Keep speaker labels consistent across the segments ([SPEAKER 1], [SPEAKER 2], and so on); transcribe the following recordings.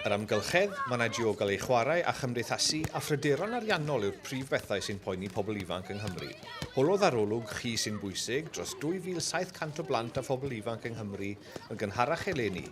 [SPEAKER 1] Yr amgylchedd, mae diogel ei chwarae a chymdeithasu a phryderon ariannol yw'r prif bethau sy'n poeni pobl ifanc yng Nghymru. Holodd arolwg chi sy'n bwysig dros 2,700 o blant a phobl ifanc yng Nghymru yn gynharach eleni,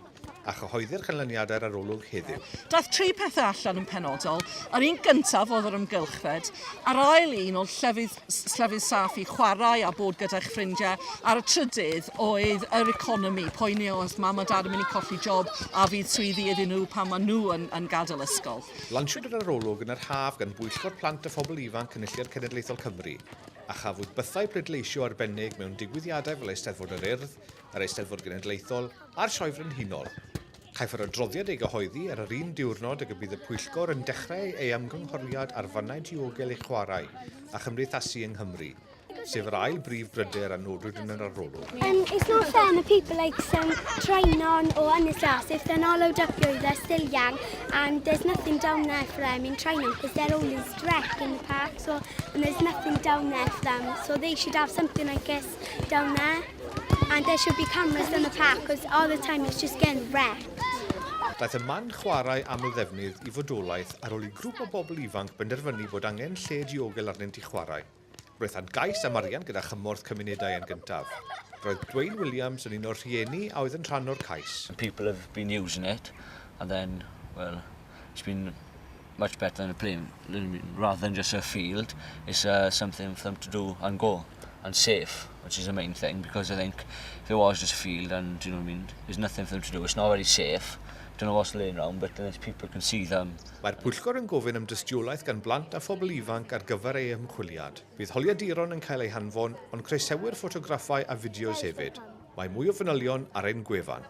[SPEAKER 1] a chyhoeddi'r canlyniadau'r arolwg heddiw.
[SPEAKER 2] Daeth 3 pethau allan yn penodol. Yr un gyntaf oedd yr ymgylchfed, a'r ail un oedd llefydd saff i chwarae a bod gyda'ch ffrindiau, a'r trydydd oedd yr economi, poeni os mam a dad yn mynd i colli job a fydd swyddi iddyn nhw pan maen nhw yn gadael ysgol.
[SPEAKER 1] Lansiwyd yr arolwg yn yr haf gan bwyllgor plant a phobl ifanc Cynulliad Cenedlaethol Cymru, a chafwyd bythau pleidleisio arbennig mewn digwyddiadau fel Eisteddfod yr Urdd, yr Eisteddfod Genedlaethol a'r Sioe Frenhinol. Caiff yr adroddiad ei gyhoeddi ar yr un diwrnod y bydd y pwyllgor yn dechrau ei ymgynghoriad ar fannau diogel ei chwarae a chymdeithasu yng Nghymru, sef yr ail brif bryder a nodwyd yn yr arolwg.
[SPEAKER 3] It's not fair that people like train on or understaffed if they're not loaded up, they're still young and there's nothing down there for them in training because they're always wrecked in the park and there's nothing down there for them, so they should have something like this down there and there should be cameras in the park because all the time it's just getting wrecked.
[SPEAKER 1] Daeth y man chwarae aml ddefnydd i fodolaeth ar ôl i grŵp o bobl ifanc benderfynu bod angen lle diogel arnynt i chwarae. Roedd gais am arian gyda chymorth cymunedau yn gyntaf. Roedd Dwayne Williams yn un o'r rhieni a oedd yn rhan o'r cais.
[SPEAKER 4] People have been using it and then, well, it's been much better than a plane. Rather than just a field, it's something for them to do and go and safe, which is the main thing, because I think if it was just a field and, you know what I mean, there's nothing for them to do, it's not very safe. Don't know what's laying around, but people can see them.
[SPEAKER 1] Mae'r pwyllgor yn gofyn am dystiolaeth gan blant a phobl ifanc ar gyfer ei ymchwiliad. Bydd holiaduron yn cael ei hanfon, ond croesewir ffotograffau a fideos hefyd. Mae mwy o fanylion ar ein gwefan.